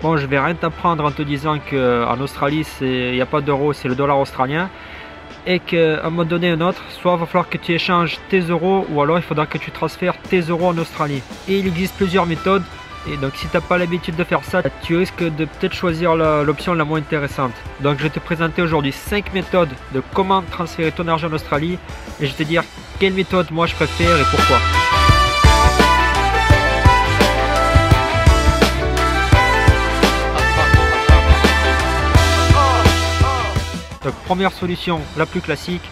Bon, je vais rien t'apprendre en te disant qu'en Australie, il n'y a pas d'euros, c'est le dollar australien. Et qu'à un moment donné ou un autre, soit il va falloir que tu échanges tes euros, ou alors il faudra que tu transfères tes euros en Australie. Et il existe plusieurs méthodes. Et donc si tu n'as pas l'habitude de faire ça, tu risques de peut-être choisir l'option la moins intéressante. Donc je vais te présenter aujourd'hui 5 méthodes de comment transférer ton argent en Australie. Et je vais te dire quelle méthode moi je préfère et pourquoi. Donc première solution, la plus classique,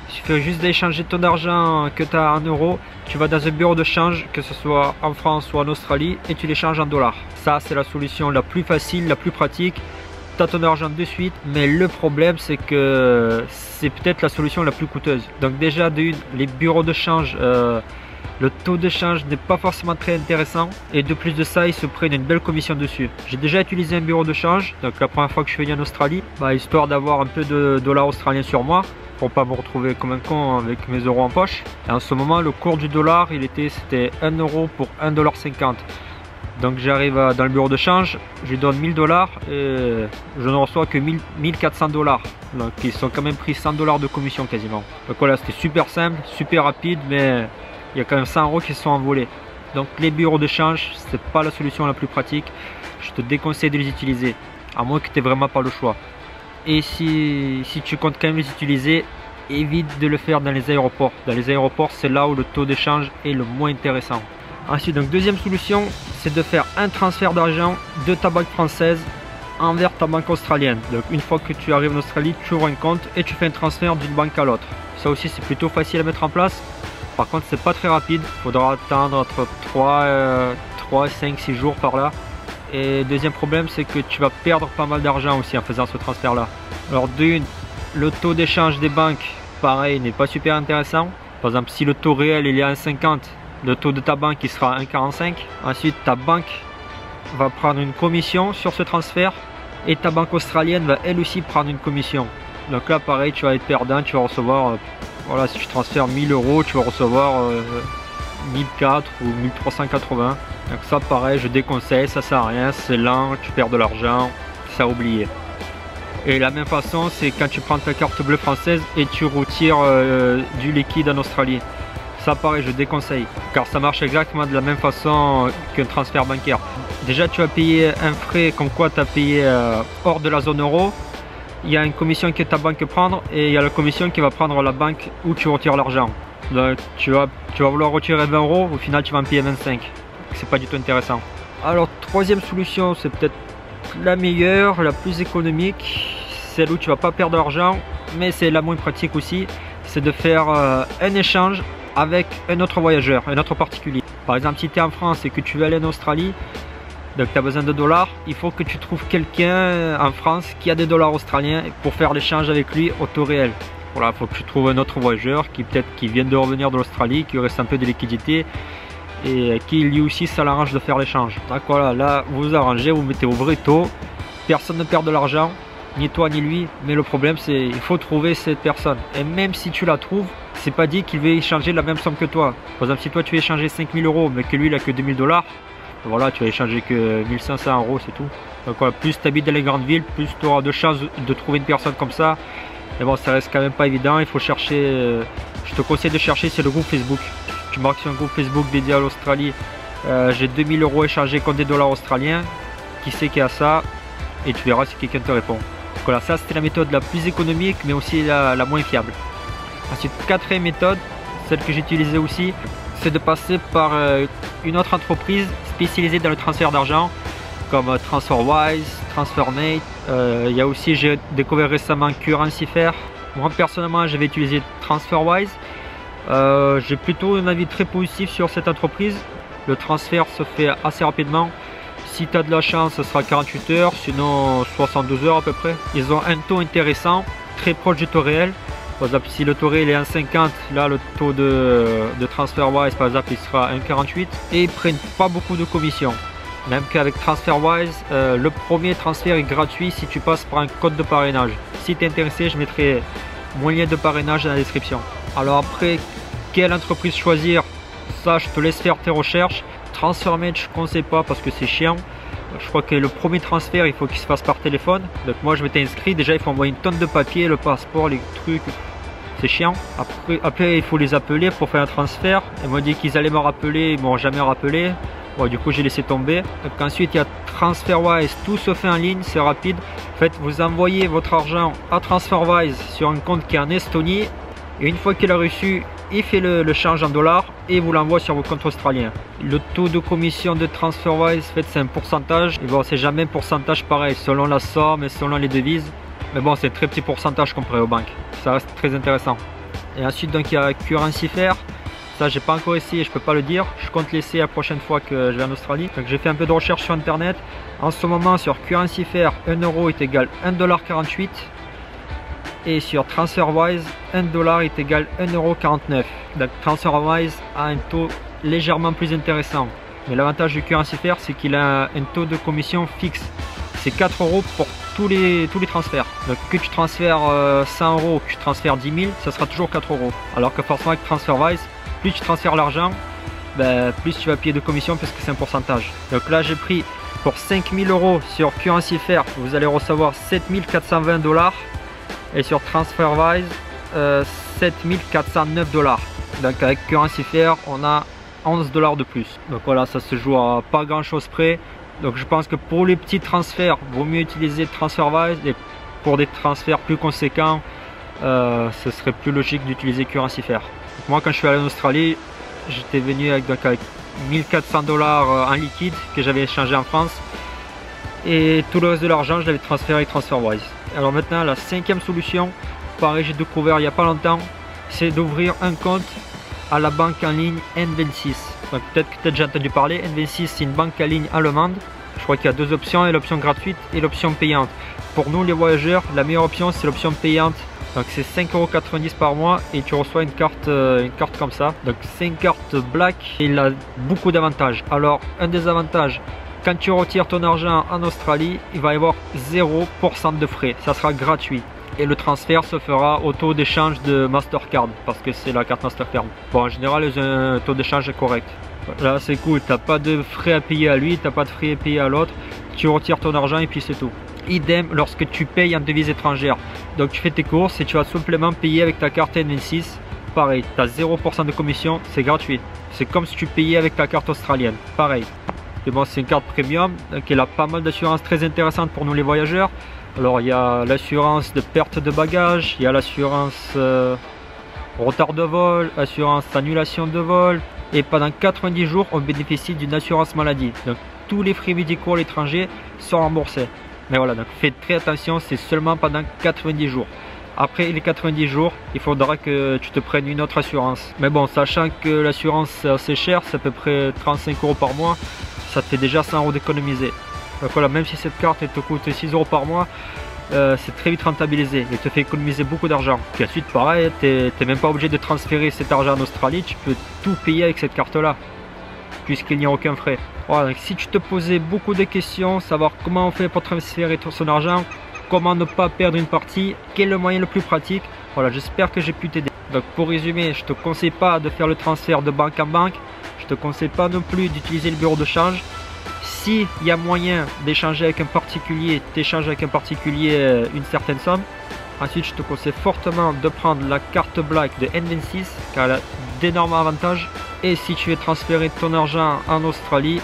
il suffit juste d'échanger ton argent que tu as en euros, tu vas dans un bureau de change, que ce soit en France ou en Australie, et tu l'échanges en dollars. Ça c'est la solution la plus facile, la plus pratique, tu as ton argent de suite, mais le problème c'est que c'est peut-être la solution la plus coûteuse. Donc déjà de une, les bureaux de change, le taux de change n'est pas forcément très intéressant et de plus de ça, ils se prennent une belle commission dessus. J'ai déjà utilisé un bureau de change, donc la première fois que je suis venu en Australie, histoire d'avoir un peu de dollars australiens sur moi, pour pas me retrouver comme un con avec mes euros en poche. Et en ce moment, le cours du dollar, c'était 1 euro pour 1,50 $. Donc j'arrive dans le bureau de change, je lui donne 1000 $ et je ne reçois que 1400 $. Donc ils sont quand même pris 100 $ de commission quasiment. Donc voilà, c'était super simple, super rapide, mais il y a quand même 100 € qui se sont envolés. Donc les bureaux de change, c'est pas la solution la plus pratique. Je te déconseille de les utiliser, à moins que tu n'aies vraiment pas le choix. Et si tu comptes quand même les utiliser, évite de le faire dans les aéroports. Dans les aéroports, c'est là où le taux d'échange est le moins intéressant. Ensuite, donc deuxième solution, c'est de faire un transfert d'argent de ta banque française envers ta banque australienne. Donc une fois que tu arrives en Australie, tu ouvres un compte et tu fais un transfert d'une banque à l'autre. Ça aussi, c'est plutôt facile à mettre en place. Par contre, c'est pas très rapide, il faudra attendre entre 3, 5, 6 jours par là. Et deuxième problème, c'est que tu vas perdre pas mal d'argent aussi en faisant ce transfert là. Alors d'une, le taux d'échange des banques, pareil, n'est pas super intéressant. Par exemple, si le taux réel il est à 1,50, le taux de ta banque il sera à 1,45. Ensuite, ta banque va prendre une commission sur ce transfert et ta banque australienne va elle aussi prendre une commission. Donc là, pareil, tu vas être perdant, tu vas recevoir... Voilà, si tu transfères 1000 €, tu vas recevoir 1004 ou 1380. Donc ça pareil, je déconseille, ça sert à rien, c'est lent, tu perds de l'argent, c'est à oublier. Et la même façon, c'est quand tu prends ta carte bleue française et tu retires du liquide en Australie. Ça pareil, je déconseille, car ça marche exactement de la même façon qu'un transfert bancaire. Déjà, tu vas payer un frais comme quoi tu as payé hors de la zone euro. Il y a une commission que ta banque prendre et il y a la commission qui va prendre la banque où tu retires l'argent. Donc tu vas vouloir retirer 20 €, au final tu vas en payer 25. C'est pas du tout intéressant. Alors troisième solution, c'est peut-être la meilleure, la plus économique, celle où tu vas pas perdre d'argent, mais c'est la moins pratique aussi, c'est de faire un échange avec un autre voyageur, un autre particulier. Par exemple, si tu es en France et que tu veux aller en Australie, donc tu as besoin de dollars, il faut que tu trouves quelqu'un en France qui a des dollars australiens pour faire l'échange avec lui au taux réel. Voilà, il faut que tu trouves un autre voyageur qui vient de revenir de l'Australie, qui reste un peu de liquidité et qui lui aussi ça l'arrange de faire l'échange. Donc voilà, là vous vous arrangez, vous mettez au vrai taux, personne ne perd de l'argent, ni toi ni lui, mais le problème c'est il faut trouver cette personne. Et même si tu la trouves, c'est pas dit qu'il va échanger la même somme que toi. Par exemple, si toi tu veux échanger 5000 € mais que lui il a que 2000 $, voilà, tu vas échanger que 1500 €, c'est tout. Donc voilà, plus tu habites dans les grandes villes, plus tu auras de chances de trouver une personne comme ça. Mais bon, ça reste quand même pas évident, il faut chercher, je te conseille de chercher, c'est le groupe Facebook. Tu marques sur un groupe Facebook dédié à l'Australie, j'ai 2000 € échangés contre des dollars australiens, qui sait qui a ça, et tu verras si quelqu'un te répond. Donc voilà, ça c'était la méthode la plus économique, mais aussi la moins fiable. Ensuite, quatrième méthode, celle que j'utilisais aussi, c'est de passer par une autre entreprise spécialisée dans le transfert d'argent, comme TransferWise, TransferMate. Il y a aussi, j'ai découvert récemment Currencyfair. Moi personnellement, j'avais utilisé TransferWise. J'ai plutôt un avis très positif sur cette entreprise. Le transfert se fait assez rapidement. Si tu as de la chance, ce sera 48 heures, sinon 62 heures à peu près. Ils ont un taux intéressant, très proche du taux réel. Par exemple, si le taux réel est 1,50, là le taux de TransferWise par exemple il sera 1,48 et ils prennent pas beaucoup de commissions. Même qu'avec TransferWise, le premier transfert est gratuit si tu passes par un code de parrainage. Si tu es intéressé, je mettrai mon lien de parrainage dans la description. Alors après, quelle entreprise choisir? Ça, je te laisse faire tes recherches. TransferMate, je ne conseille pas parce que c'est chiant. Je crois que le premier transfert, il faut qu'il se fasse par téléphone. Donc moi je m'étais inscrit, déjà il faut envoyer une tonne de papiers, le passeport, les trucs, c'est chiant. Après il faut les appeler pour faire un transfert. Ils m'ont dit qu'ils allaient me rappeler, ils m'ont jamais rappelé. Bon, du coup j'ai laissé tomber. Donc ensuite il y a TransferWise, tout se fait en ligne, c'est rapide. En fait vous envoyez votre argent à TransferWise sur un compte qui est en Estonie. Et une fois qu'il a reçu, il fait le change en dollars et vous l'envoie sur vos comptes australiens. Le taux de commission de TransferWise, en fait, c'est un pourcentage. Et bon, c'est jamais un pourcentage pareil selon la somme et selon les devises. Mais bon, c'est un très petit pourcentage comparé aux banques. Ça reste très intéressant. Et ensuite, donc, il y a CurrencyFair. Ça, j'ai pas encore essayé, je peux pas le dire. Je compte l'essayer la prochaine fois que je vais en Australie. Donc, j'ai fait un peu de recherche sur Internet. En ce moment, sur CurrencyFair, 1 euro est égal à 1,48 $. Et sur TransferWise, 1 dollar est égal à 1,49 €. Donc TransferWise a un taux légèrement plus intéressant. Mais l'avantage du CurrencyFair, c'est qu'il a un taux de commission fixe. C'est 4 € pour tous les transferts. Donc que tu transfères 100 € ou que tu transfères 10 000, ça sera toujours 4 €. Alors que forcément avec TransferWise, plus tu transfères l'argent, plus tu vas payer de commission parce que c'est un pourcentage. Donc là j'ai pris pour 5 000 € sur CurrencyFair, vous allez recevoir 7 420 $. Et sur TransferWise, 7 409 $. Donc avec CurrencyFair, on a 11 $ de plus. Donc voilà, ça se joue à pas grand chose près. Donc je pense que pour les petits transferts, vaut mieux utiliser TransferWise. Et pour des transferts plus conséquents, ce serait plus logique d'utiliser CurrencyFair. Donc moi quand je suis allé en Australie, j'étais venu avec 1400 $ en liquide que j'avais échangé en France. Et tout le reste de l'argent, je l'avais transféré avec TransferWise. Alors maintenant, la cinquième solution, pareil, j'ai découvert il n'y a pas longtemps, c'est d'ouvrir un compte à la banque en ligne N26. Donc peut-être que tu as déjà entendu parler, N26 c'est une banque en ligne allemande. Je crois qu'il y a deux options, l'option gratuite et l'option payante. Pour nous les voyageurs, la meilleure option c'est l'option payante. Donc c'est 5,90 € par mois et tu reçois une carte comme ça. Donc c'est une carte black et il a beaucoup d'avantages. Alors un des avantages, quand tu retires ton argent en Australie, il va y avoir 0% de frais. Ça sera gratuit. Et le transfert se fera au taux d'échange de Mastercard. Parce que c'est la carte Mastercard. Bon, en général, ils ont un taux d'échange correct. Là, c'est cool. Tu n'as pas de frais à payer à lui. Tu n'as pas de frais à payer à l'autre. Tu retires ton argent et puis c'est tout. Idem lorsque tu payes en devise étrangère. Donc, tu fais tes courses et tu vas simplement payer avec ta carte N26. Pareil, tu as 0% de commission. C'est gratuit. C'est comme si tu payais avec ta carte australienne. Pareil. Et bon, c'est une carte premium, donc elle a pas mal d'assurances très intéressantes pour nous les voyageurs. Alors il y a l'assurance de perte de bagages, il y a l'assurance retard de vol, assurance annulation de vol. Et pendant 90 jours, on bénéficie d'une assurance maladie. Donc tous les frais médicaux à l'étranger sont remboursés. Mais voilà, donc faites très attention, c'est seulement pendant 90 jours. Après les 90 jours, il faudra que tu te prennes une autre assurance. Mais bon, sachant que l'assurance c'est assez cher, c'est à peu près 35 € par mois. Ça te fait déjà 100 € d'économiser. Donc voilà, même si cette carte elle te coûte 6 € par mois, c'est très vite rentabilisé et te fait économiser beaucoup d'argent. Puis ensuite pareil, tu n'es même pas obligé de transférer cet argent en Australie, tu peux tout payer avec cette carte là, puisqu'il n'y a aucun frais. Voilà, donc si tu te posais beaucoup de questions, savoir comment on fait pour transférer son argent, comment ne pas perdre une partie, quel est le moyen le plus pratique, voilà, j'espère que j'ai pu t'aider. Donc pour résumer, je te conseille pas de faire le transfert de banque en banque. Je te conseille pas non plus d'utiliser le bureau de change. Si il y a moyen d'échanger avec un particulier, t'échanges avec un particulier une certaine somme. Ensuite, je te conseille fortement de prendre la carte black de N26 car elle a d'énormes avantages. Et si tu veux transférer ton argent en Australie,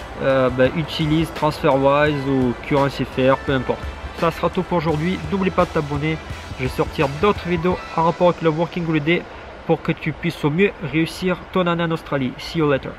utilise TransferWise ou CurrencyFair, peu importe. Ça sera tout pour aujourd'hui. N'oublie pas de t'abonner. Je vais sortir d'autres vidéos en rapport avec le Working Holiday pour que tu puisses au mieux réussir ton année en Australie. See you later.